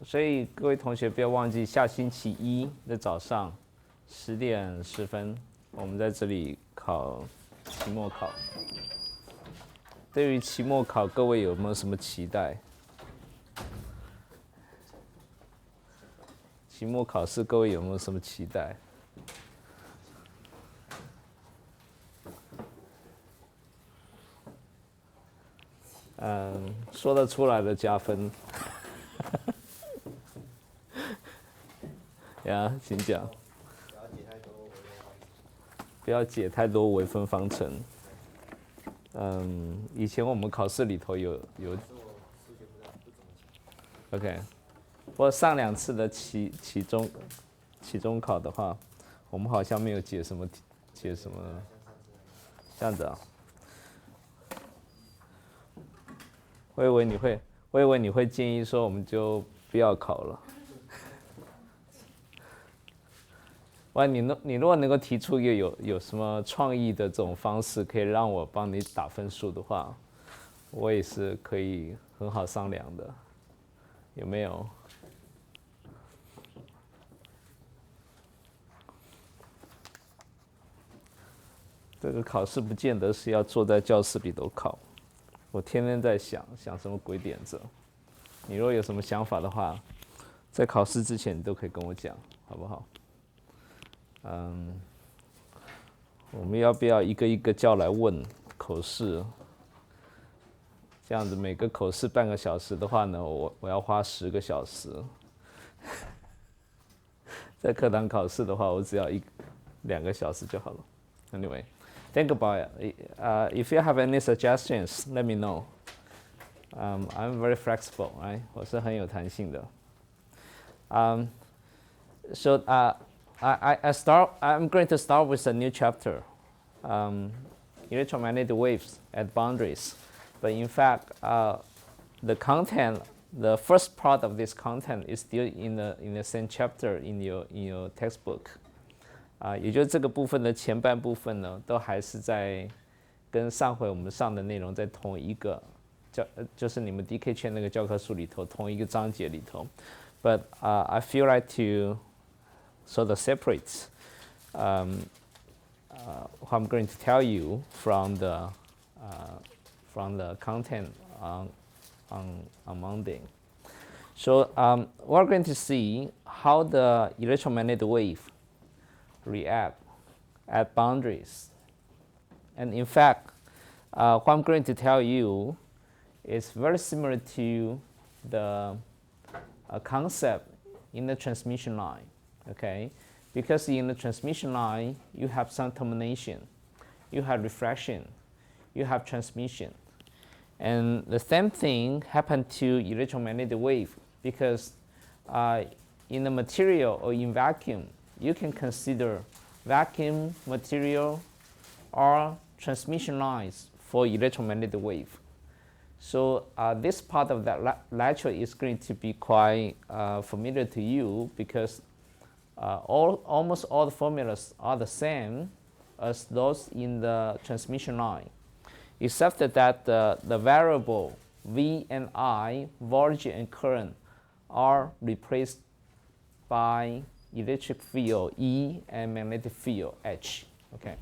所以各位同学不要忘记，下星期一的早上10点10分，我们在这里考期末考。对于期末考，各位有没有什么期待？期末考试，各位有没有什么期待？说得出来的加分。呀，请讲。不要解太多微分方程。以前我们考试里头有 ，OK， 不过上2次的期中考的话，我们好像没有解什么这样子啊。我以为你会建议说我们就不要考了。哇，你如果能够提出一个有什么创意的这种方式，可以让我帮你打分数的话，我也是可以很好商量的，有没有？这个考试不见得是要坐在教室里头考，我天天在想什么鬼点子。你如果有什么想法的话，在考试之前你都可以跟我讲，好不好？我们要不要一个一个叫来问口试？这样子每个口试半个小时的话呢，我要花10个小时。在课堂考试的话，我只要2个小时就好了。Anyway, think about it. If you have any suggestions, let me know. I'm very flexible, right? 我是很有弹性的。So I'm going to start with a new chapter, electromagnetic waves at boundaries. But in fact, the content, the first part of this content is still in the same chapter in your textbook. 也就是这个部分的前半部分呢，都还是在跟上回我们上的内容在同一个就是你们 DK 圈那个教科书里头同一个章节里头。But I feel like to sort of separate what I'm going to tell you from the content on Monday. So we're going to see how the electromagnetic wave react at boundaries. And in fact, what I'm going to tell you is very similar to the concept in the transmission line. Okay, because in the transmission line you have some termination, you have refraction, you have transmission, and the same thing happened to electromagnetic wave because in the material or in vacuum you can consider vacuum material or transmission lines for electromagnetic wave. So this part of that lecture is going to be quite familiar to you because almost all the formulas are the same as those in the transmission line, except that the variable V and I, voltage and current, are replaced by electric field E and magnetic field H. Okay.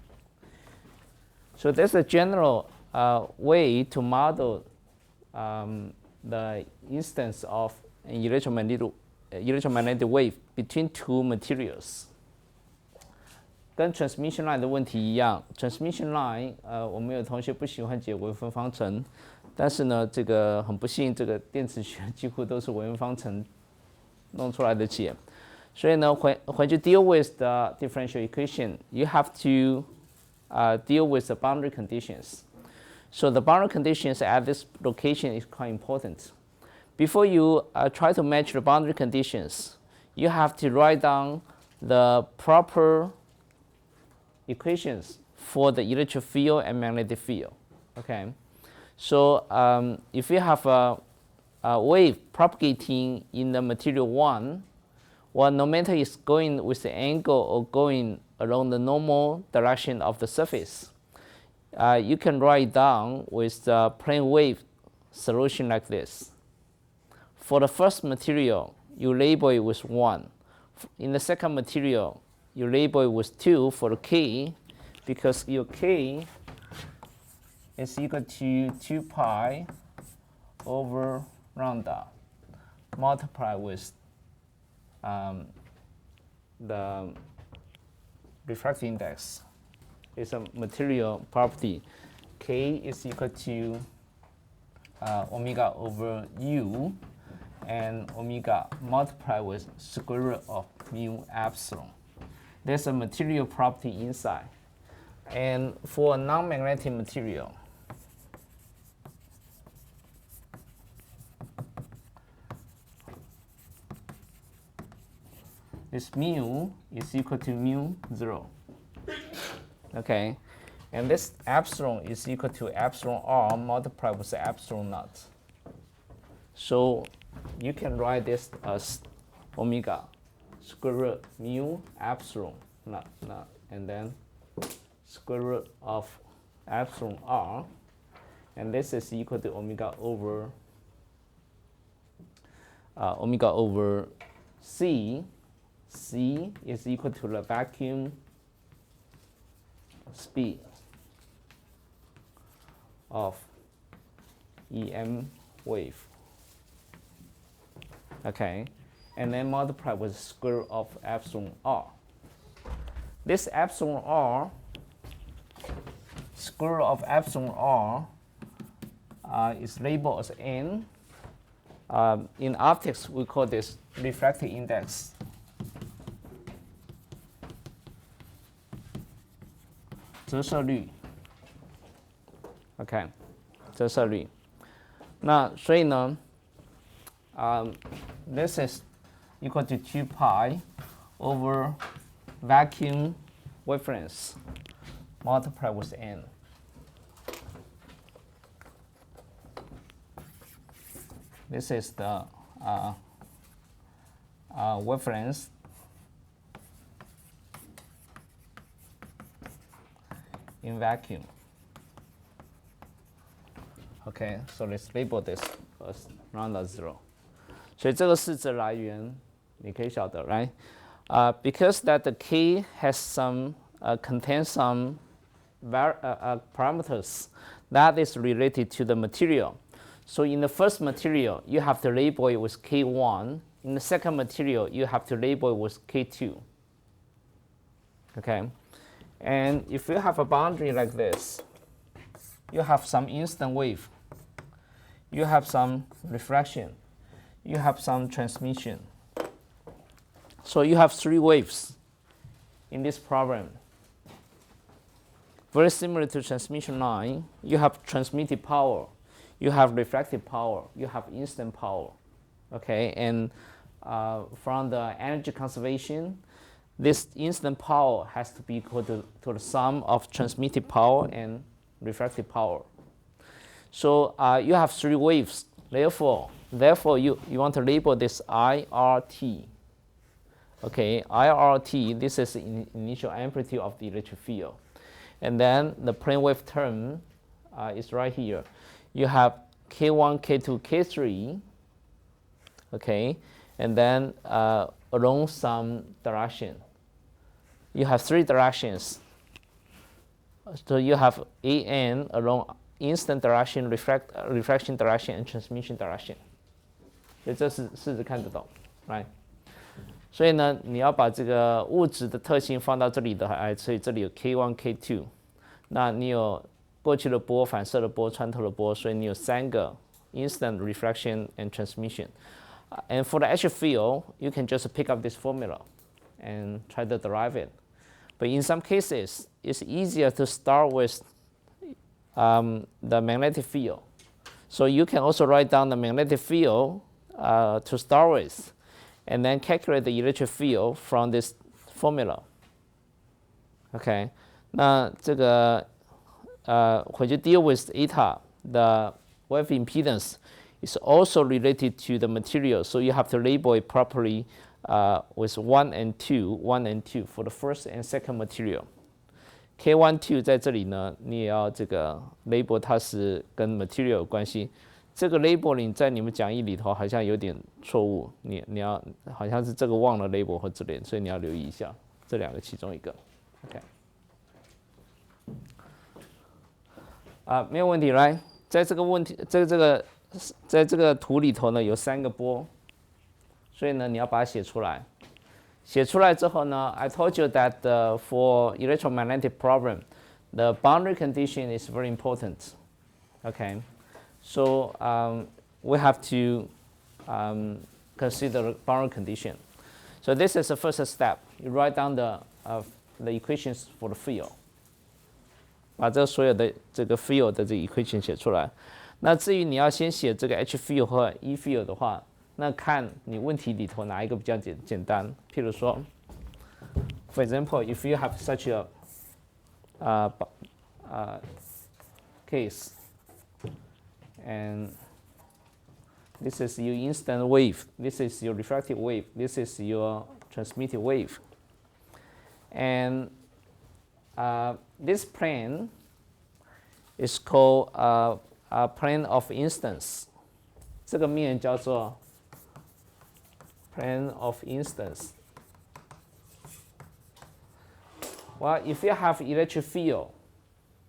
So there's a general way to model the instance of an electromagnetic wave between two materials. 跟 transmission line 的问题一样 ，transmission line 我们有同学不喜欢解微分方程，但是呢，这个很不幸，这个电磁学几乎都是微分方程弄出来的解。所以呢，when you deal with the differential equation, you have to deal with the boundary conditions. So the boundary conditions at this location is quite important. Before you try to match the boundary conditions, you have to write down the proper equations for the electric field and magnetic field. Okay, so if you have a wave propagating in the material 1, well, no matter it's going with the angle or going along the normal direction of the surface, you can write down with the plane wave solution like this. For the first material, you label it with 1. In the second material, you label it with 2 for the K, because your K is equal to 2 pi over lambda multiplied with the refractive index. It's a material property. K is equal to omega over u, and omega multiplied with square root of mu epsilon. There's a material property inside. And for a non-magnetic material, this mu is equal to mu 0. Okay, and this epsilon is equal to epsilon r multiplied with epsilon naught. So you can write this as omega square root mu epsilon naught, and then square root of epsilon r, and this is equal to omega over c. C is equal to the vacuum speed of EM wave. Okay, and then multiply with the square root of epsilon r. This epsilon r, square root of epsilon r, is labeled as n. In optics, we call this refractive index.折射率 ，OK， 折射率。那所以呢，this is equal to 2 pi over vacuum wavelength multiplied with n. This is the wavelength in vacuum. Okay, so let's label this as lambda 0. 所以这个式子来源你可以晓得 right? Because that the K has some contains some parameters that is related to the material. So in the first material, you have to label it with K1. In the second material, you have to label it with K2. Okay, and if you have a boundary like this, you have some instant wave, you have some refraction, you have some transmission. So you have 3 waves in this problem. Very similar to transmission line, you have transmitted power, you have reflected power, you have instant power. Okay, and from the energy conservation, this instant power has to be equal to the sum of transmitted power and refracted power. So you have 3 waves. Therefore you want to label this IRT. Okay, IRT, this is the initial amplitude of the electric field. And then the plane wave term is right here. You have K1, K2, K3. Okay, and then along some direction. You have 3 directions. So you have AN along instant direction, refraction direction, and transmission direction. 所以这是试着看得懂 ，right？ 所以呢，你要把这个物质的特性放到这里的，所以这里有 K1、K2。那你有过去的波、反射的波、穿透的波，所以你有3个 instant, refraction, and transmission. And for the actual field, you can just pick up this formula and try to derive it. But in some cases, it's easier to start with the magnetic field. So you can also write down the magnetic field to start with, and then calculate the electric field from this formula. Okay, 那这个when you deal with eta, the wave impedance is also related to the material, so you have to label it properly with 1 and 2 for the first and second material. K1, 2在这里呢，你也要这个 label 它是跟 material 有关系。这个 labeling 在你们讲义里头好像有点错误，你要好像是这个忘了 label 或之类的，所以你要留意一下这两个其中一个。OK， 没有问题，right？ 在这个问题，在这个图里头呢有3个波，所以呢你要把它写出来。写出来之后呢 ，I told you that for electromagnetic problem, the boundary condition is very important. Okay, so we have to consider the boundary condition. So this is the first step. You write down the equations for the field. 把这所有的这个 field 的这个 equation 写出来。那至于你要先写这个 H field 和 E field 的话，那看你问题里头哪一个比较简单。譬如说 ，for example, if you have such a case, and this is your instant wave, this is your refracted wave, this is your transmitted wave, and this plane is called a plane of instance. 这个面叫做 plane of instance. Well, if you have electric field,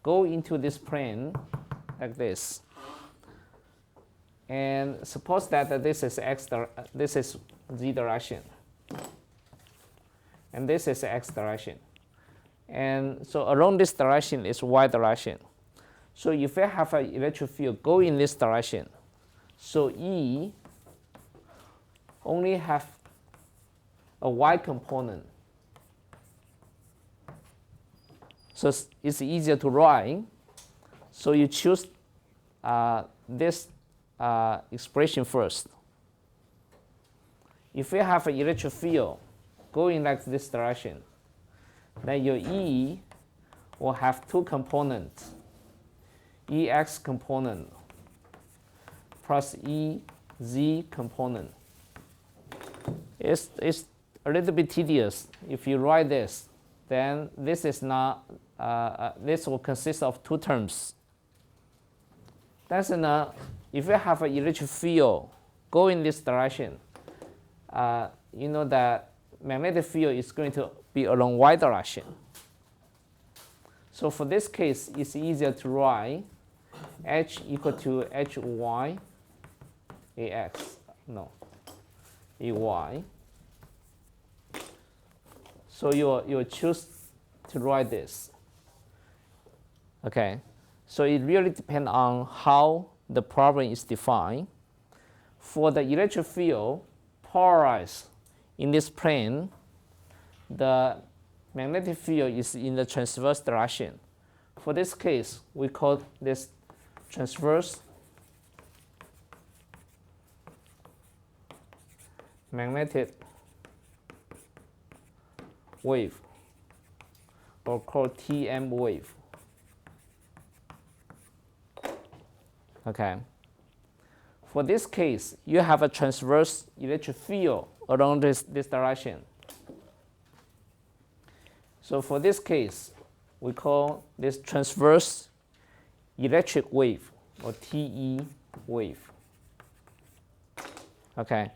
go into this plane like this, and suppose that this is this is z direction, and this is x direction, and so along this direction is y direction. So if you have an electric field go in this direction, so E only have a y component. So it's easier to write. So you choose this expression first. If you have an electric field going like this direction, then your E will have 2 components. EX component plus EZ component. It's a little bit tedious. If you write this, then this is not, this will consist of 2 terms. That's enough. If you have an electric field go in this direction, you know that magnetic field is going to be along y direction. So for this case, it's easier to write H equal to HY AX, no, AY. So you choose to write this. Okay, so it really depends on how the problem is defined. For the electric field polarized in this plane, the magnetic field is in the transverse direction. For this case, we call this transverse magnetic wave, or called TM wave. Okay. For this case, you have a transverse electric field along this direction. So for this case, we call this transverse electric wave, or TE wave. Okay.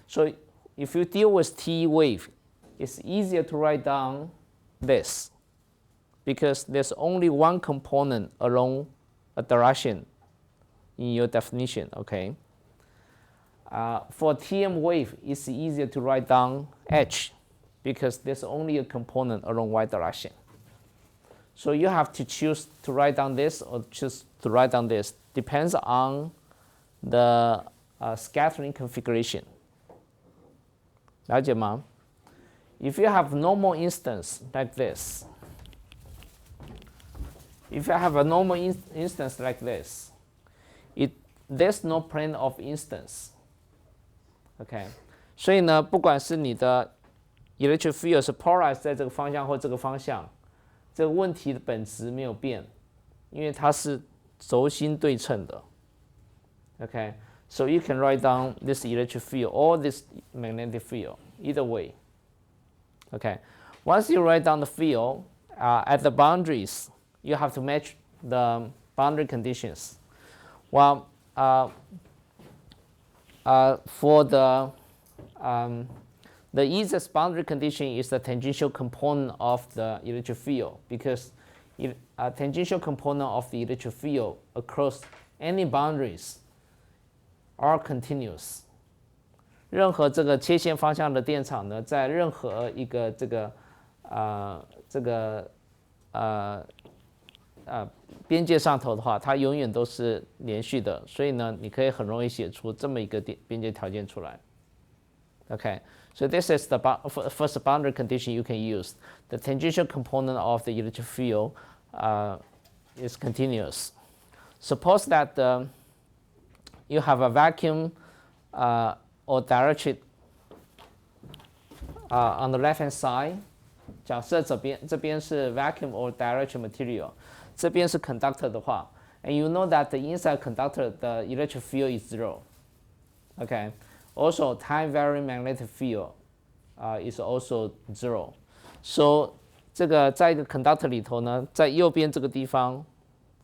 So if you deal with TE wave, it's easier to write down this because there's only one component along a direction in your definition. Okay. For TM wave, it's easier to write down H because there's only a component along y direction. So you have to choose to write down this or choose to write down this. Depends on the scattering configuration. 了解吗? If you have normal instance like this, if you have a normal instance like this, there's no plane of instance. Okay, 所以呢，不管是你的 electric field 是 polarized 在这个方向或这个方向，这个问题的本质没有变，因为它是轴心对称的。Okay, so you can write down this electric field or this magnetic field either way. Okay, once you write down the field at the boundaries, you have to match the boundary conditions. Well, for the easiest boundary condition is the tangential component of the electric field, because tangential component of the electric field across any boundaries are continuous. 任何这个切线方向的电场呢，在任何一个边界上头的话，它永远都是连续的，所以呢，你可以很容易写出这么一个边界条件出来。Okay, so this is the first boundary condition you can use. The tangential component of the electric field is continuous. Suppose that you have a vacuum or dielectric on the left hand side. 假设这边是 vacuum or dielectric material, 这边是 conductor 的话 and you know that the inside conductor, the electric field is 0. Okay. Also, time varying magnetic field is also 0. So 这个在一个 conductor 里头呢，在右边这个地方，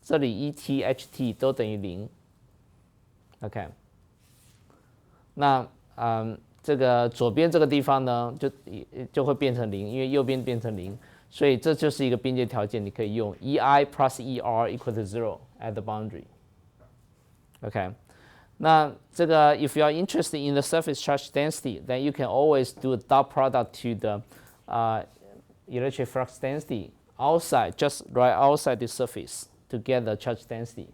这里 ET、HT 都等于0。OK， 那这个左边这个地方呢，就会变成0，因为右边变成0，所以这就是一个边界条件，你可以用 EI plus ER equal to 0 at the boundary. OK， 那这个 if you are interested in the surface charge density, then you can always do a dot product to the electric flux density outside, just right outside the surface to get the charge density.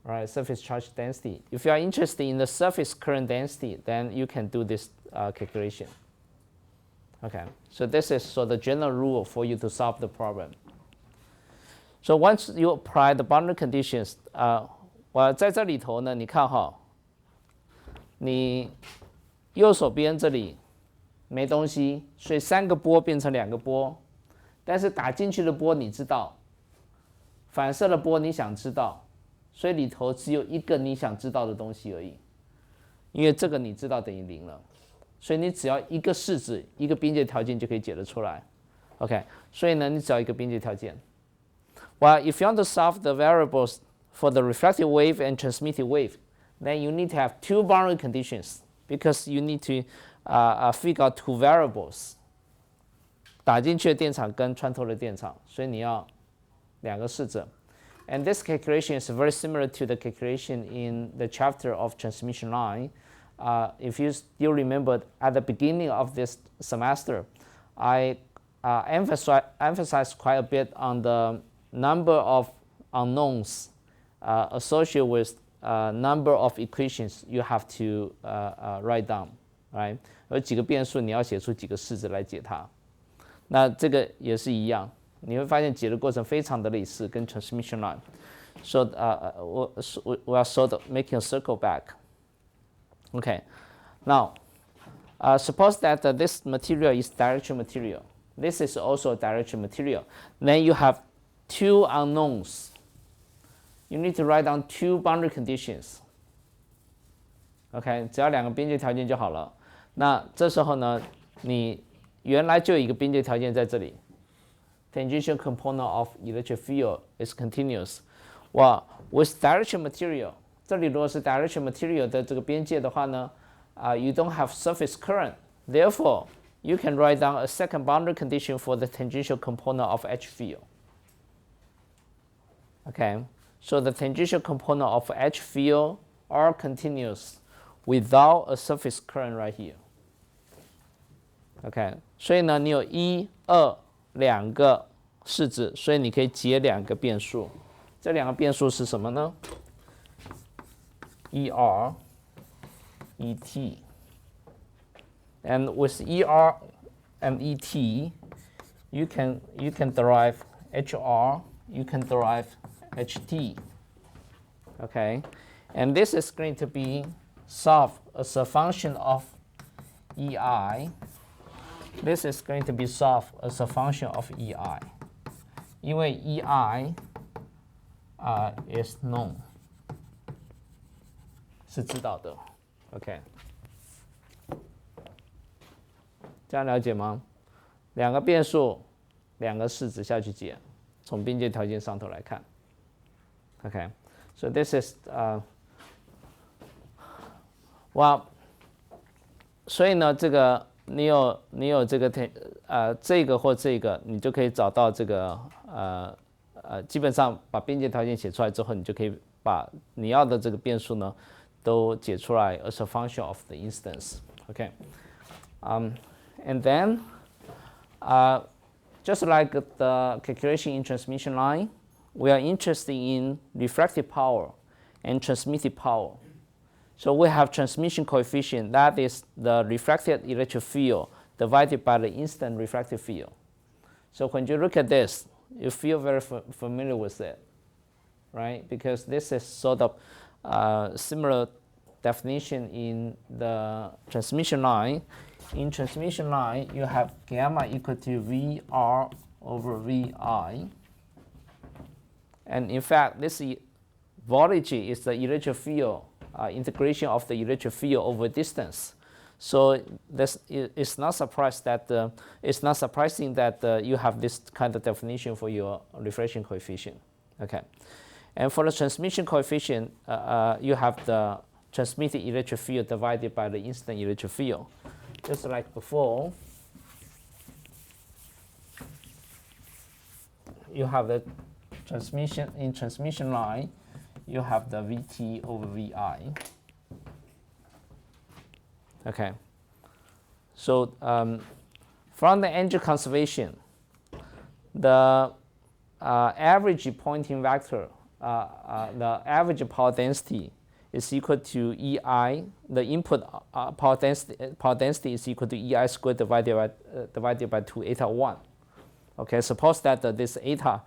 Right, surface charge density. If you are interested in the surface current density, then you can do this calculation. Okay, so this is the general rule for you to solve the problem. So once you apply the boundary conditions, 我在这里头呢，你看哈，你右手边这里没东西，所以3个波变成2个波，但是打进去的波你知道，反射的波你想知道。所以里头只有一个你想知道的东西而已，因为这个你知道等于0了，所以你只要一个式子，一个边界条件就可以解得出来。OK， 所以呢，你只要一个边界条件。Well, if you want to solve the variables for the reflected wave and transmitted wave, then you need to have 2 boundary conditions because you need to figure out 2 variables. 打进去的电场跟穿透的电场，所以你要2个式子。And this calculation is very similar to the calculation in the chapter of transmission line. If you still remember, at the beginning of this semester, I emphasized quite a bit on the number of unknowns associated with number of equations you have to write down, right? 有几个变数你要写出几个式子来解它。那这个也是一样。你会发现解的过程非常的类似，跟 transmission line. So we are sort of making a circle back. Okay. Now, suppose that this material is dielectric material. This is also a dielectric material. Then you have 2 unknowns. You need to write down 2 boundary conditions. Okay, 只要2个边界条件就好了。那这时候呢，你原来就有一个边界条件在这里。Tangential component of electric field is continuous. Well, with dielectric material, 这里如果是 dielectric material 的这个边界的话呢，you don't have surface current. Therefore, you can write down a second boundary condition for the tangential component of H field. Okay, so the tangential component of H field are continuous without a surface current right here. Okay, 所以呢，你有1、2、2个式子，所以你可以解2个变数。这2个变数是什么呢 ？ER, ET. And with ER and ET, you can derive HR, you can derive HT. Okay, and this is going to be solved as a function of EI. This is going to be solved as a function of EI. 因为 EI is known. 是知道的 OK 这样了解吗？2个变数2个式子下去解，从边界条件上头来看 OK So this is well， 所以呢，这个你有这个这个或这个，你就可以找到这个基本上把边界条件写出来之后，你就可以把你要的这个变数呢都解出来 as a function of the instance. Okay, and then just like the calculation in transmission line, we are interested in refractive power and transmitted power. So we have transmission coefficient, that is the refracted electric field divided by the instant refractive field. So when you look at this, you feel very familiar with it, right? Because this is sort of similar definition in the transmission line. In transmission line, you have gamma equal to VR over VI. And in fact, this voltage is the electric field, integration of the electric field over distance. So it's not surprising that you have this kind of definition for your reflection coefficient. Okay, and for the transmission coefficient, you have the transmitted electric field divided by the instant electric field, just like before. You have the transmission line. You have the VT over VI. Okay, so from the energy conservation, the average Poynting vector, the average power density is equal to EI. The input power density is equal to EI squared divided by 2 eta 1. Okay, suppose that this eta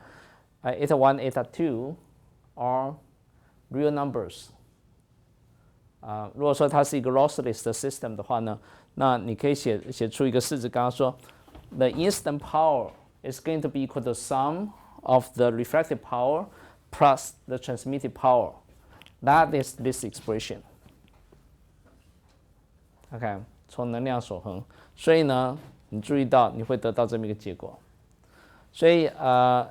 1, eta 2 are real numbers. 如果说它是一个 lossless 的 system 的话呢，那你可以写出一个式子，刚刚说 the instant power is going to be equal to sum of the refracted power plus the transmitted power. That is this expression. OK， 从能量守恒，所以呢，你注意到你会得到这么一个结果。所以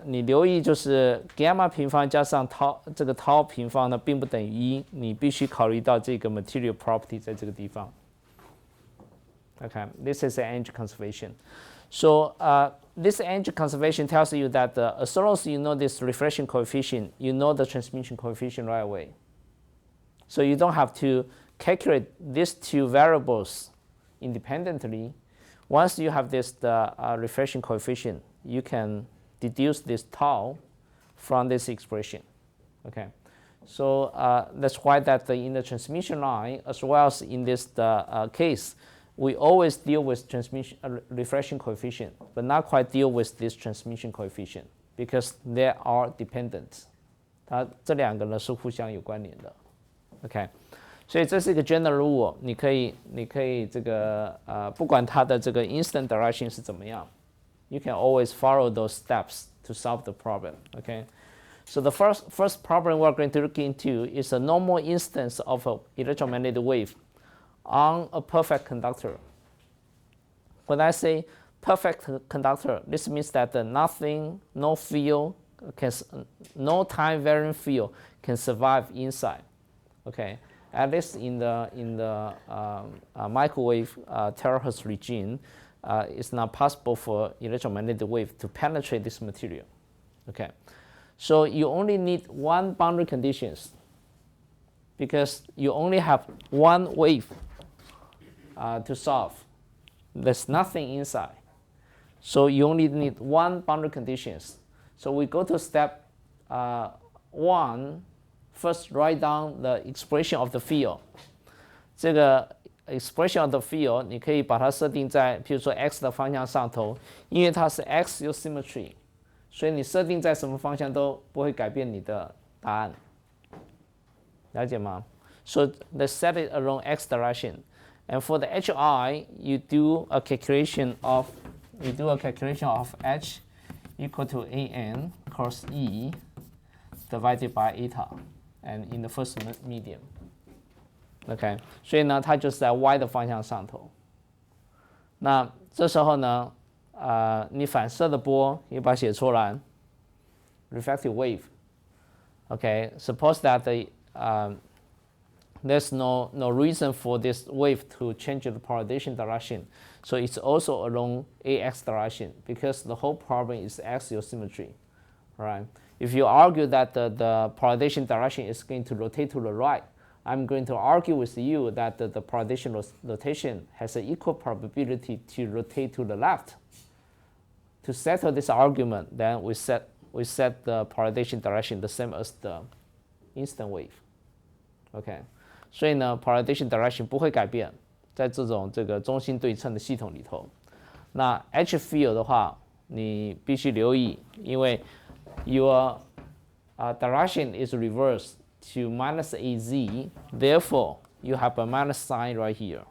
你留意就是 gamma 平方加上这个 tau 平方呢，并不等于1，你必须考虑到这个 material property 在这个地方。Okay, this is energy conservation. So this energy conservation tells you that as long as you know this reflection coefficient, you know the transmission coefficient right away. So you don't have to calculate these two variables independently. Once you have this reflection coefficient, you can deduce this tau from this expression. Okay, so that's why that in the transmission line, as well as in this case, we always deal with transmission reflection coefficient, but not quite deal with this transmission coefficient because they are dependent. 它这两个呢是互相有关联的。OK， 所以这是一个 general rule， 你可以这个不管它的这个 instant direction 是怎么样。You can always follow those steps to solve the problem. Okay, so the first problem we're going to look into is a normal instance of an electromagnetic wave on a perfect conductor. When I say perfect conductor, this means that no field, no time varying field can survive inside. Okay, at least in the microwave terahertz regime. It's not possible for electromagnetic wave to penetrate this material. Okay, so you only need one boundary conditions because you only have one wave to solve. There's nothing inside, so you only need one boundary conditions. So we go to step 1. First, write down the expression of the field. 这个expression of the field 你可以把它设定在譬如说 x 的方向上头，因为它是 x 有 symmetry， 所以你设定在什么方向都不会改变你的答案，了解吗？ So let's set it along x direction, and for the HI you do a calculation of h equal to an cos E divided by eta, and in the first medium. OK， 所以呢，它就是在 y 的方向上头。那这时候呢，你反射的波也把它写出来 ，reflective wave Okay, suppose that there's no reason for this wave to change the polarization direction. So it's also along AX direction because the whole problem is axial symmetry, right? If you argue that the polarization direction is going to rotate to the right, I'm going to argue with you that the polarization rotation has an equal probability to rotate to the left. To settle this argument, then we set the polarization direction the same as the instant wave. OK， 所以呢 polarization direction 不会改变，在这个中心对称的系统里头。那 H field 的话，你必须留意，因为 your direction is reversed to minus AZ, therefore you have a minus sign right here.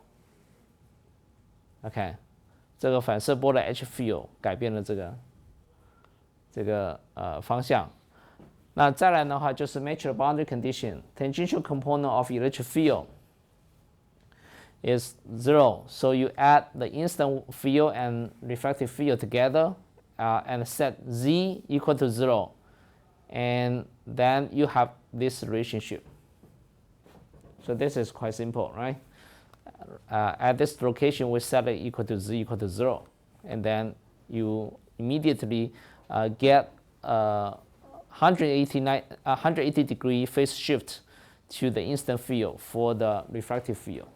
OK， 这个反射波的 H field 改变了这个方向。那再来的话就是 match the boundary condition. Tangential component of electric field is 0. So you add the instant field and refractive field together and set Z equal to 0. And then you have this relationship. So this is quite simple, right? At this location, we set it equal to Z equal to 0. And then you immediately get 180 degree phase shift to the instant field for the refractive field.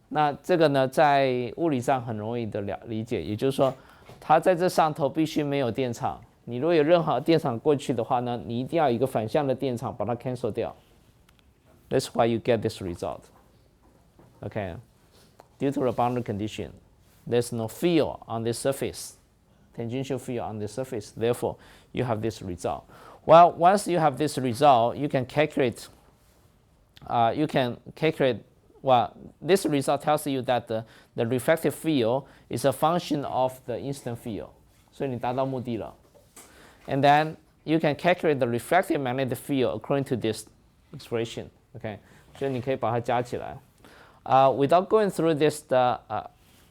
那这个呢，在物理上很容易的理解，也就是说，它在这上头必须没有电场。你如果有任何电场过去的话呢，你一定要有一个反向的电场把它 cancel 掉。That's why you get this result. Okay, due to the boundary condition, there's no field on this surface, tangential field on the surface. Therefore, you have this result. Well, once you have this result, you can calculate. Well, this result tells you that the refractive field is a function of the instant field. 所以你达到目的了。And then you can calculate the refractive magnetic field according to this expression. Okay, 所以你可以把它加起来。Without going through this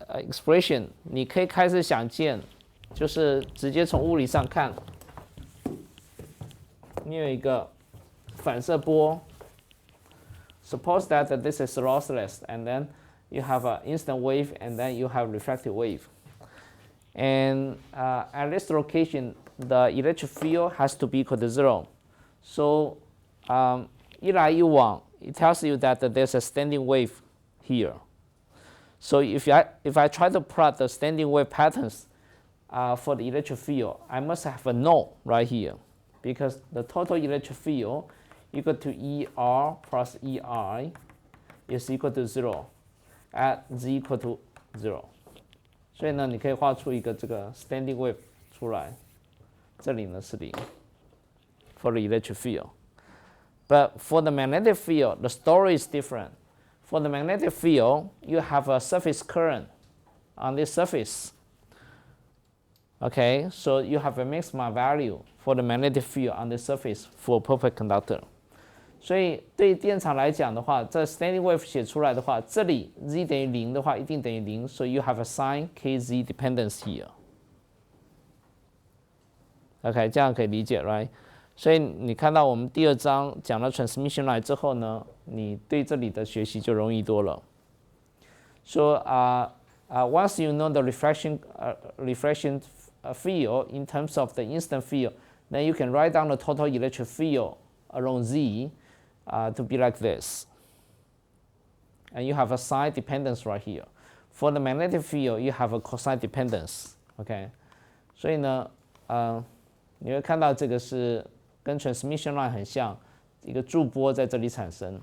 expression, 你可以开始想见，就是直接从物理上看，你有一个反射波。Suppose that this is lossless, and then you have an instant wave, and then you have refractive wave. And at this location, the electric field has to be equal to 0. So 一来一往, it tells you that there's a standing wave here. So if I try to plot the standing wave patterns for the electric field, I must have a node right here, because the total electric field equal to ER plus EI is equal to 0 at Z equal to 0. 所以呢，你可以画出一个这个 standing wave 出来，这里呢是0 for the electric field. But for the magnetic field, the story is different. For the magnetic field, you have a surface current on this surface. Okay, so you have a maximum value for the magnetic field on the surface for a perfect conductor. 所以对电场来讲的话，这 standing wave 写出来的话，这里 z 等于0的话，一定等于0，所以 you have a sign kz dependence here. OK， 这样可以理解 ，right？ 所以你看到我们第2章讲到 transmission line 之后呢，你对这里的学习就容易多了。So once you know the reflection field in terms of the instant field, then you can write down the total electric field along z. To be like this. And you have a sign dependence right here. For the magnetic field, you have a cosine dependence. OK， 所以呢，你会看到这个是跟 transmission line 很像，一个驻波在这里产生。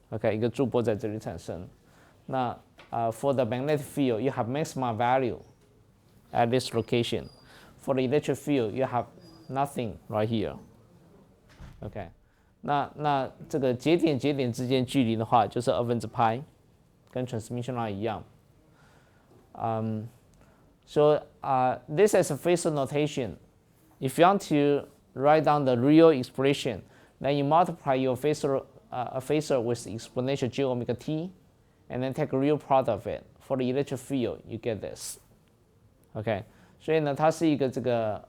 OK， 一个驻波在这里产生。那for the magnetic field, you have maximum value at this location. For the electric field, you have nothing right here. OK， 那这个节点之间距离的话，就是2/π，跟 transmission line 一样。So this is a phasor notation. If you want to write down the real expression, then you multiply your phasor with exponential j omega t, and then take a real product of it. For the electric field, you get this. OK，所以呢，它是一个这个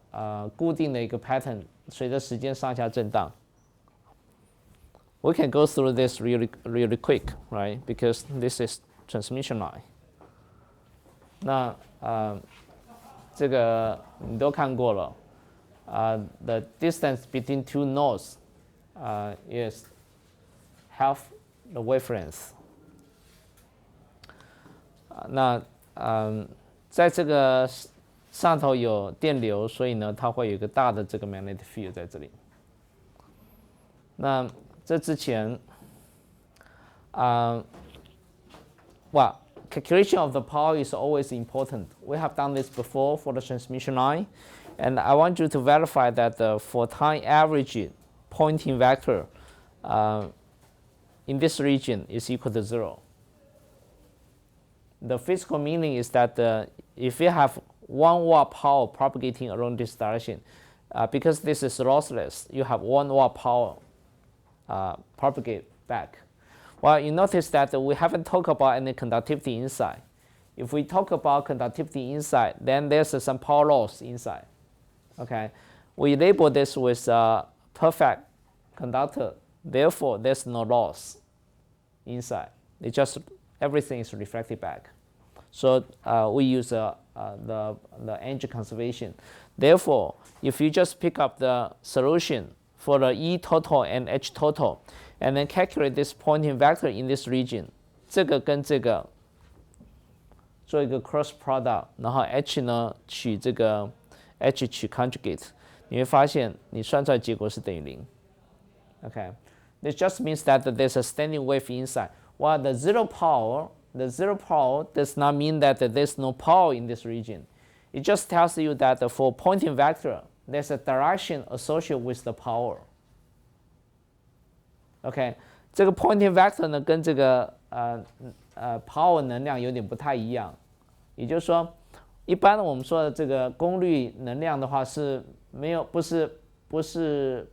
固定的一个 pattern， 随着时间上下震荡。We can go through this really quick, right? Because this is transmission line. 那这个你都看过了。The distance between two nodes is half the wavelength. 那在这个上头有电流，所以呢，它会有一个大的这个 magnetic field 在这里。那这之前well, calculation of the power is always important. We have done this before for the transmission line, and I want you to verify that for time average pointing vector in this region is equal to 0. The physical meaning is that if you have 1 watt power propagating along this direction, because this is lossless, you have 1 watt power propagate back. Well, you notice that we haven't talked about any conductivity inside. If we talk about conductivity inside, then there's some power loss inside. Okay, we label this with perfect conductor. Therefore, there's no loss inside. It just everything is reflected back. So we use the energy conservation. Therefore, if you just pick up the solution for the E total and H total, and then calculate this pointing vector in this region, 这个跟这个做一个 cross product, 然后 H 呢取这个 H 取 conjugate, 你会发现你算出来结果是等于0。Okay, this just means that there's a standing wave inside. While the zero power does not mean that there's no power in this region. It just tells you that for pointing vector, there's a direction associated with the power. OK， 这个 pointing vector 呢跟这个power 能量有点不太一样，也就是说，一般我们说的这个功率能量的话是没有不是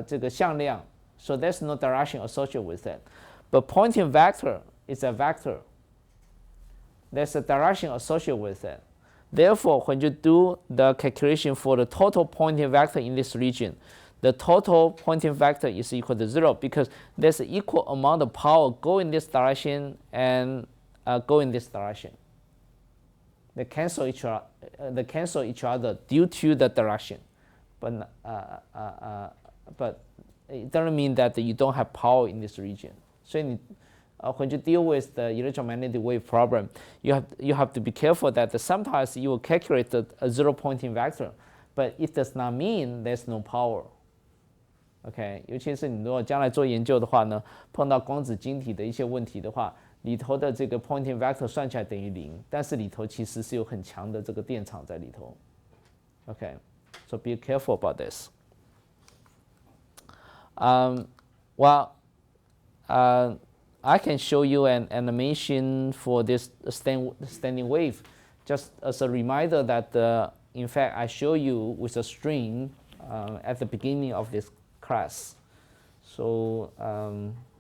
这个向量 ，so there's no direction associated with it. But pointing vector is a vector. There's a direction associated with it. Therefore, when you do the calculation for the total pointing vector in this region, the total pointing vector is equal to 0 because there's an equal amount of power go in this direction and go in this direction. They cancel each other due to the direction, but it doesn't mean that you don't have power in this region. So when you deal with the electromagnetic wave problem, you have to be careful that sometimes you will calculate a zero pointing vector, but it does not mean there's no power. OK， 尤其是你如果将来做研究的话呢，碰到光子晶体的一些问题的话，里头的这个 pointing vector 算起来等于0，但是里头其实是有很强的这个电场在里头。OK，so be careful about this. Well, I can show you an animation for this standing wave, just as a reminder that in fact I show you with a string at the beginning of this class. So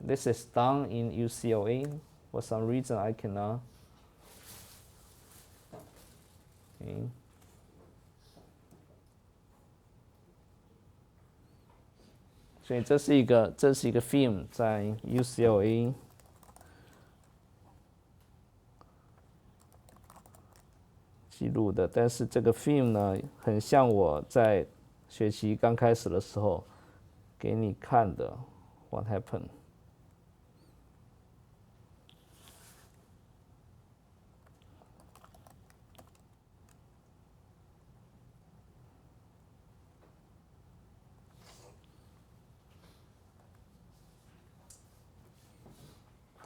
this is done in UCLA. For some reason I cannot. Okay. So 这是一个 film 在 UCLA 记录的，但是这个 film 呢，很像我在学期刚开始的时候给你看的 What happened?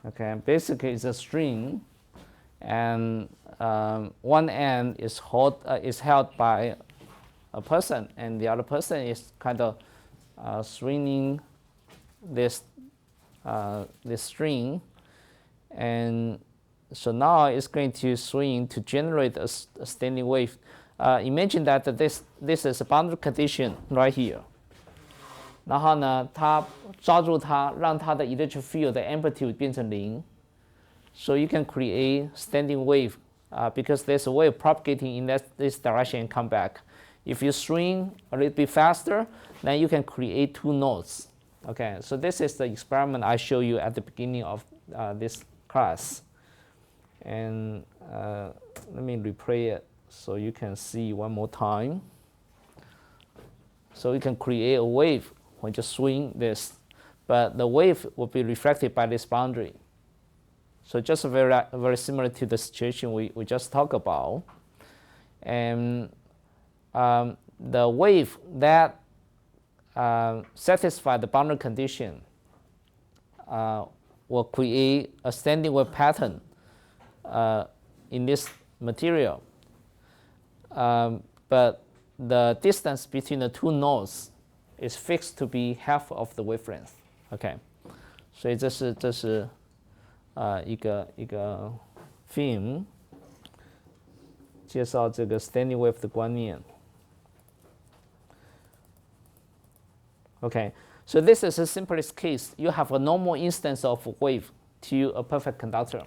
Okay, basically it's a string, and one end is held by a person, and the other person is kind of swinging this string, and so now it's going to swing to generate a standing wave. Imagine that this is a boundary condition right here. 然后呢，它抓住它，让它的 electric field 的 amplitude 变成0，so you can create standing wave because there's a wave propagating in this direction and come back. If you swing a little bit faster, then you can create two nodes. Okay, so this is the experiment I showed you at the beginning of this class. And let me replay it so you can see one more time. So you can create a wave when you swing this, but the wave will be reflected by this boundary. So just very similar to the situation we just talked about. And the wave that satisfy the boundary condition will create a standing wave pattern in this material. But the distance between the two nodes is fixed to be half of the wavelength. OK， 所以这是一个 film 介绍这个 standing wave 的观念。Okay, so this is the simplest case. You have a normal instance of wave to a perfect conductor.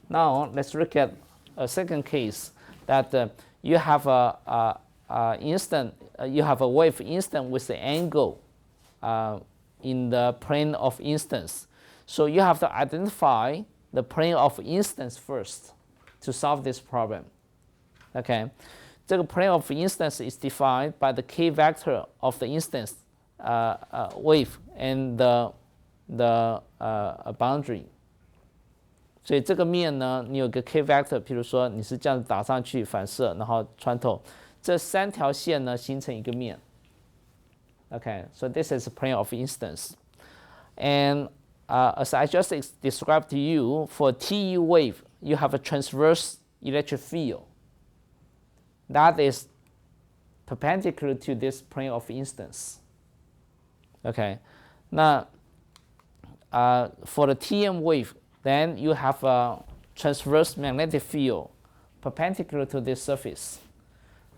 Now let's look at a second case that you have a wave instant with the angle in the plane of instance. So you have to identify the plane of instance first to solve this problem. Okay, the plane of instance is defined by the k vector of the instance wave and the boundary. 所以这个面呢，你有个 k vector， 譬如说你是这样子打上去反射，然后穿透，这三条线呢形成一个面。Okay, so this is a plane of instance. And as I just described to you, for TE wave, you have a transverse electric field that is perpendicular to this plane of instance. Okay, now for the TM wave, then you have a transverse magnetic field perpendicular to this surface.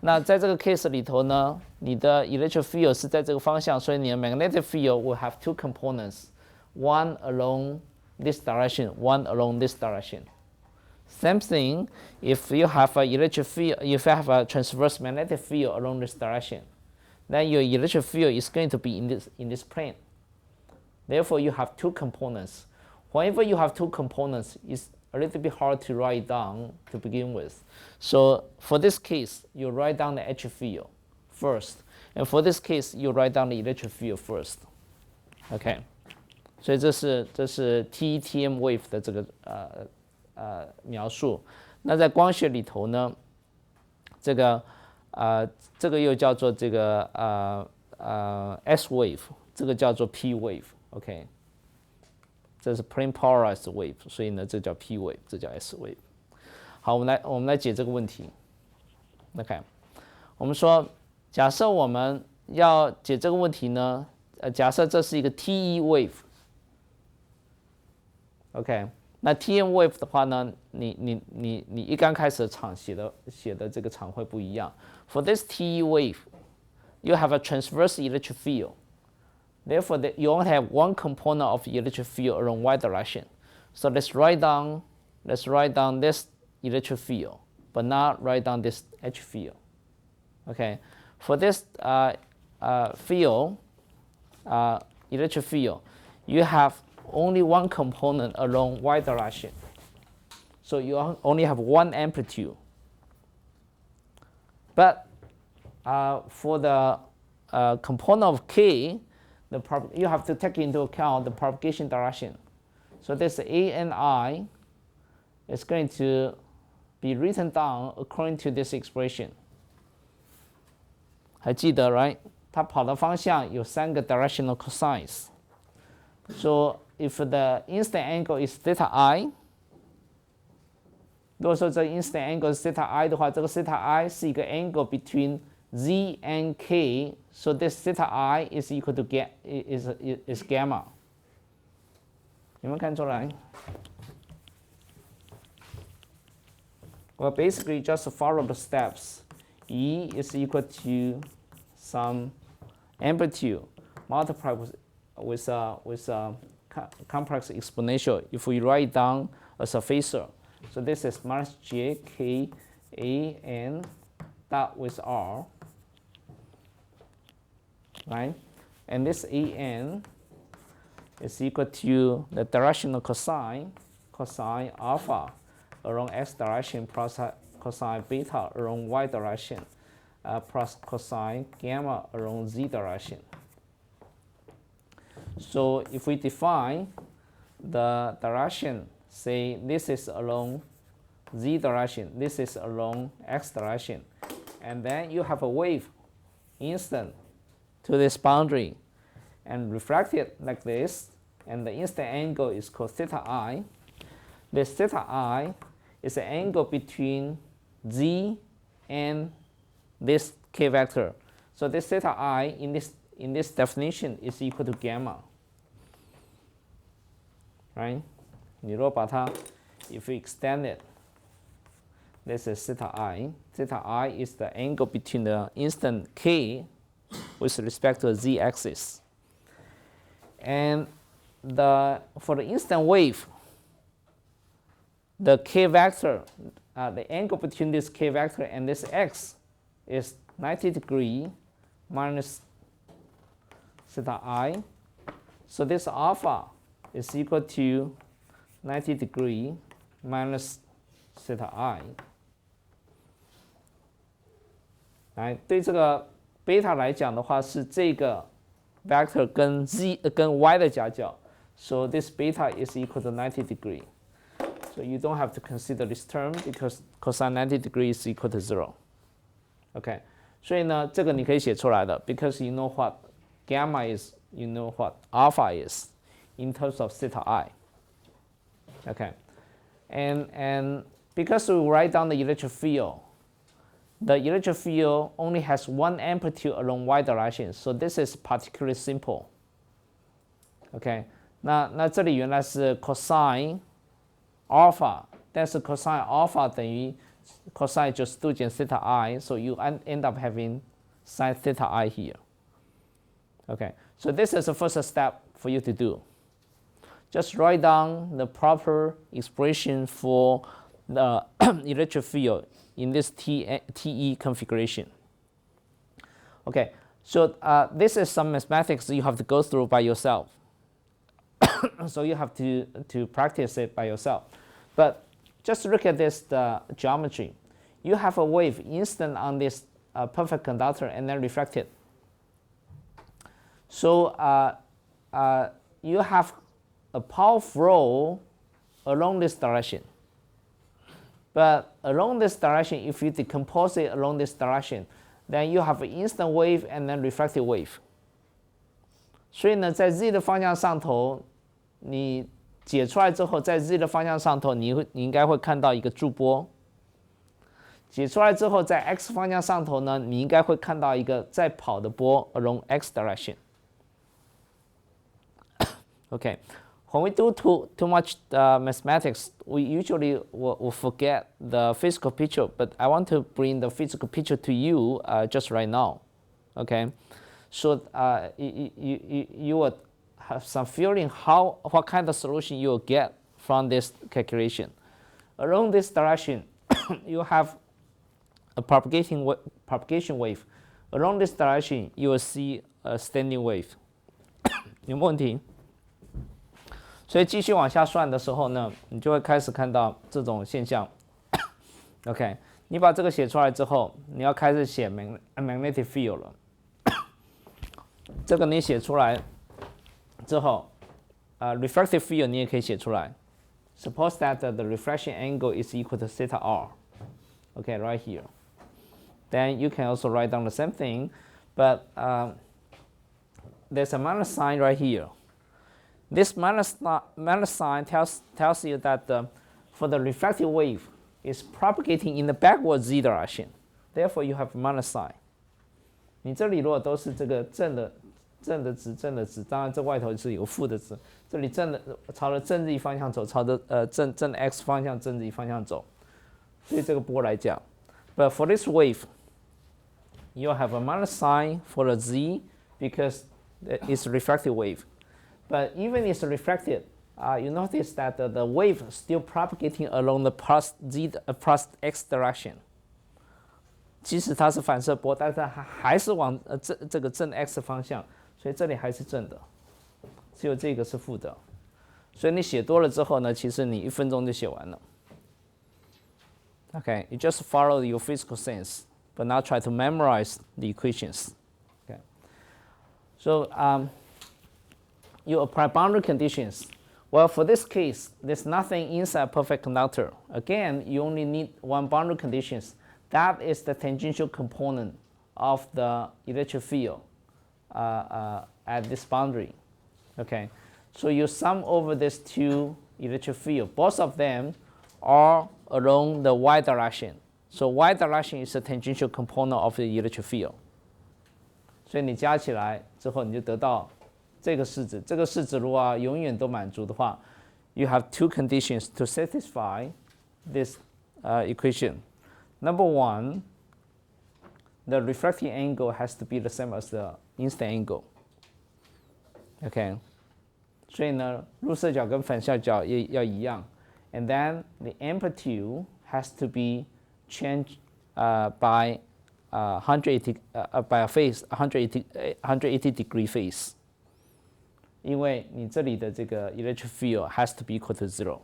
那在这个 case 里头呢，你的 electric field 是在这个方向，所以你的 magnetic field will have two components, one along this direction, one along this direction. Same thing, if you have a electric field, if you have a transverse magnetic field along this direction, then your electric field is going to be in this plane. Therefore, you have two components. Whenever you have two components, it's a little bit hard to write down to begin with. So for this case, you write down the electric field first. And for this case, you write down the electric field first. Okay. 所以这是 TETM wave 的这个描述。那在光学里头呢，这个又叫做这个S wave， 这个叫做 P wave。OK。这是 plane polarized wave， 所以呢，这叫 P wave， 这叫 S wave。好，我们来解这个问题。OK， 我们说，假设我们要解这个问题呢，假设这是一个 TE wave。OK， 那 TM wave 的话呢，你一刚开始的场写的这个场会不一样。For this TE wave, you have a transverse electric field. Therefore, you only have one component of the electric field along y direction. So let's write down this electric field, but not write down this H field. Okay, for this electric field, you have only one component along y direction. So you only have one amplitude. But for the component of k, you have to take into account the propagation direction. So this A and I is going to be written down according to this expression. 还记得 right? 它跑的方向有三个 directional cosines. So if the instant angle is theta I, 如果说这 instant angle 是 theta I 的话，这个 theta I 是一个 angle between Z and K, so this theta I is equal to is gamma. 有没有看出来？ Well, basically just follow the steps. E is equal to some amplitude multiplied with a complex exponential. If we write down as a phasor, So this is minus j k a n dot with r, right? And this a n is equal to the directional cosine alpha along x direction plus cosine beta along y direction plus cosine gamma along z direction. So if we define the direction, say this is along z direction, this is along x direction, and then you have a wave instant to this boundary and refracted like this, and the instant angle is called theta I. This theta I is the angle between z and this k vector. So this theta I in this definition is equal to gamma, right? 你如果把它 if we extend it, this is theta I. Theta I is the angle between the instant k with respect to the z-axis. And for the instant wave, the k vector, the angle between this k vector and this x is 90 degree minus theta I. So this alpha is equal to 90 degree minus theta I. 来，对这个 beta 来讲的话，是这个 vector 跟 y 的夹角。So this beta is equal to 90 degree. So you don't have to consider this term because cosine 90 degree is equal to 0. OK， 所以呢，这个你可以写出来的 because you know what gamma is, you know what alpha is in terms of theta I. OK, and because we write down the electric field, the electric field only has one amplitude along y direction, so this is particularly simple. OK， 那这里原来是 cosine alpha， 但是 cosine alpha 等于 cosine 90度减 theta I, so you end up having sin theta I here. OK, so this is the first step for you to do. Just write down the proper expression for the electric field in this TE configuration. Okay, so this is some mathematics you have to go through by yourself. So you have to practice it by yourself. But just look at this geometry. You have a wave instant on this perfect conductor and then reflected. So you have a power flow along this direction. But along this direction, if you decompose it along this direction, then you have an instant wave and then reflected wave. 所以呢，在 z 的方向上头，你解出来之后，在 z 的方向上头，你应该会看到一个驻波。解出来之后，在 x 方向上头呢，你应该会看到一个在跑的波 along x direction. Okay. When we do too much mathematics, we usually will forget the physical picture, but I want to bring the physical picture to you just right now. Okay, so you would have some feeling what kind of solution you will get from this calculation. Along this direction, you have a propagation wave. Along this direction, you will see a standing wave. 有没有问题？所以继续往下算的时候呢，你就会开始看到这种现象。OK， 你把这个写出来之后，你要开始写 magnetic field 了。这个你写出来之后，refractive field 你也可以写出来。Suppose that the reflection angle is equal to theta r. Okay, right here. Then you can also write down the same thing, but there's a minus sign right here. This minus sign tells you that for the reflected wave is propagating in the backward z direction. Therefore, you have minus sign. 你这里如果都是这个正的值，当然这外头是有负的值。这里正的朝着正 z 方向走，朝着正 x 方向正 z 方向走。对这个波来讲 ，but for this wave, you have a minus sign for the z because it's a reflected wave. But even it's reflected, you notice that the wave still propagating along the plus x direction. 即使它是反射波，但是它还是往这个正 x 方向，所以这里还是正的，只有这个是负的。所以你写多了之后呢，其实你1分钟就写完了。Okay, you just follow your physical sense, but not try to memorize the equations. Okay, so you apply boundary conditions. Well, for this case, there's nothing inside perfect conductor. Again, you only need one boundary conditions. That is the tangential component of the electric field at this boundary. Okay, so you sum over these two electric field. Both of them are along the y direction. So y direction is the tangential component of the electric field. 所以你加起来之后，你就得到这个式子。这个式子如果永远都满足的话 ，you have two conditions to satisfy this equation. Number one, the refracting angle has to be the same as the incident angle. Okay, 所以呢，入射角跟反射角也要一样。And then the amplitude has to be changed by 180 by a phase 180 degree phase. 因为你这里的这个 electric field has to be equal to 0.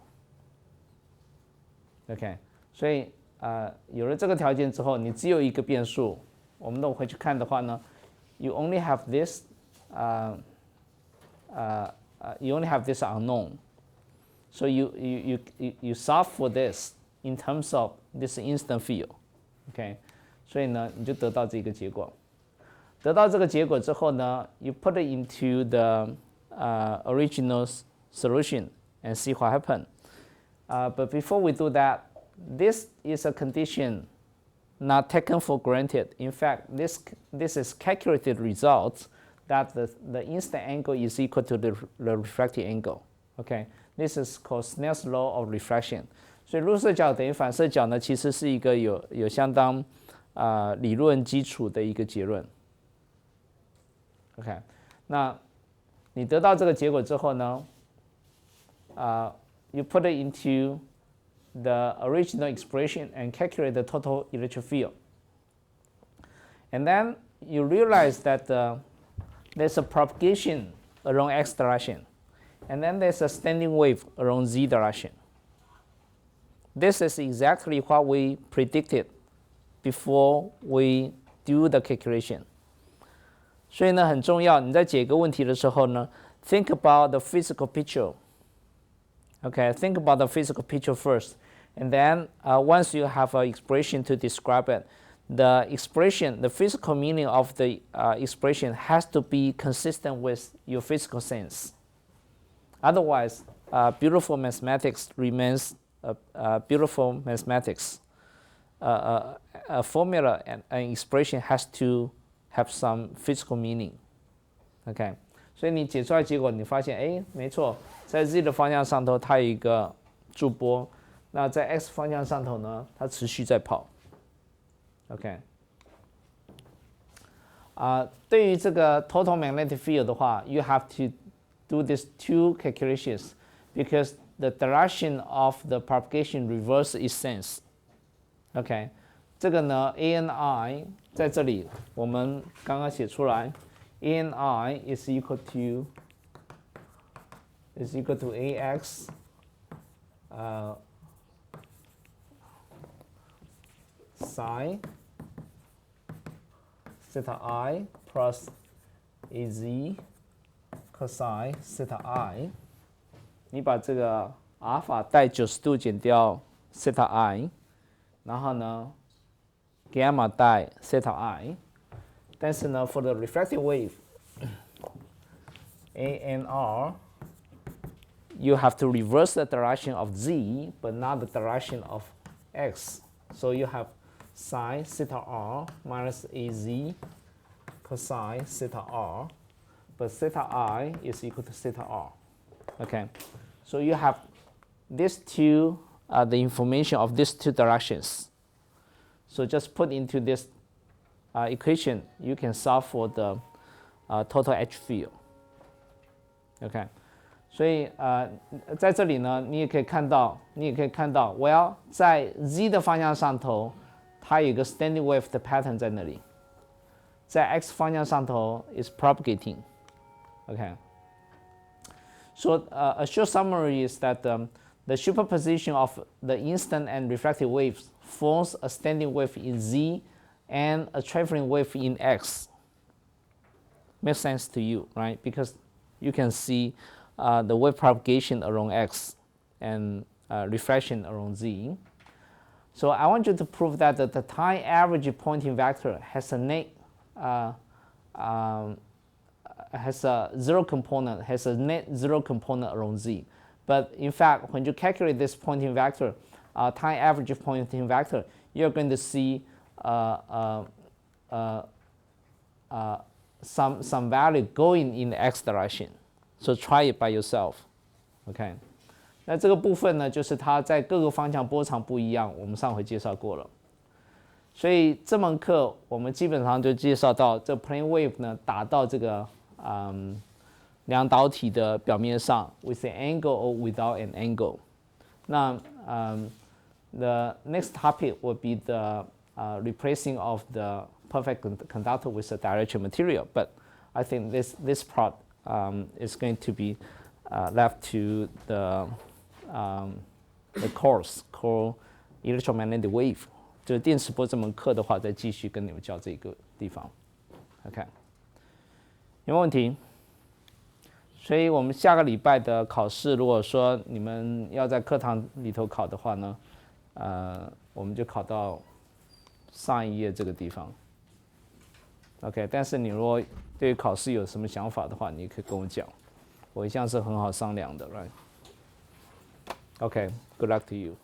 OK, 所以有了这个条件之后，你只有一个变数。我们都回去看的话呢 ，you only have this you only have this unknown. So you solve for this in terms of this instant field. OK, 所以呢，你就得到这个结果。得到这个结果之后呢 ，you put it into the original solution and see what happened. But before we do that, this is a condition not taken for granted. In fact, this is calculated result that the instant angle is equal to the refracting angle. Okay, this is called Snell's law of refraction. 所以入射角等于反射角呢，其实是一个有相当理论基础的一个结论。OK， 那你得到这个结果之后呢，you put it into the original expression and calculate the total electric field. And then you realize that there's a propagation along x direction, and then there's a standing wave along z direction. This is exactly what we predicted before we do the calculation. 所以呢，很重要，你在解一个问题的时候呢 ，think about the physical picture. Okay, think about the physical picture first, and then once you have an expression to describe it, the expression, the physical meaning of the expression has to be consistent with your physical sense. Otherwise, beautiful mathematics remains beautiful mathematics. A formula and an expression has to have some physical meaning. Okay, 所以你解出来结果，你发现，哎，没错，在 z 的方向上头，它有一个驻波；那在 x 方向上头呢，它持续在跑。OK， 对于这个 total magnetic field 的话 ，you have to do these two calculations because the direction of the propagation reverse its sense. OK， 这个呢 ，a n I 在这里我们刚刚写出来 ，a n I is equal to ax psi theta I plus az cosine theta I。你把这个阿尔法带90度减掉 theta I， 然后呢 gamma 带 theta I， 但是呢 for the refracted wave ANR you have to reverse the direction of z but not the direction of x. So you have sine theta r minus az cosine theta r, but theta I is equal to theta r. Okay, so you have these two, the information of these two directions. So just put into this equation, you can solve for the total H field. Okay, 所以在这里呢，你也可以看到 ，well 在 z 的方向上头，它有一个 standing wave 的 pattern 在那里，在 x 方向上头 is propagating。OK， so a short summary is that the superposition of the incident and reflected waves forms a standing wave in z and a traveling wave in x. Makes sense to you, right? Because you can see the wave propagation along x and reflection along z. So I want you to prove that the time average Poynting vector has a zero component, has a net zero component along z. But in fact, when you calculate this Poynting vector, time average Poynting vector, you're going to see some value going in the x direction. So try it by yourself. OK， 那这个部分呢，就是它在各个方向波长不一样，我们上回介绍过了。所以这门课我们基本上就介绍到这 plane wave 呢打到这个量导体的表面上 with an angle or without an angle。那the next topic will be the replacing of the perfect conductor with a dielectric material. But I think this part is going to be left to the course called Electromagnetic Wave. 就是电磁波这门课的话，再继续跟你们教这个地方。OK， 有没有问题？所以我们下个礼拜的考试，如果说你们要在课堂里头考的话呢，我们就考到上一页这个地方。OK， 但是你如果对于考试有什么想法的话，你也可以跟我讲，我一向是很好商量的 ，right？ OK，good luck to you.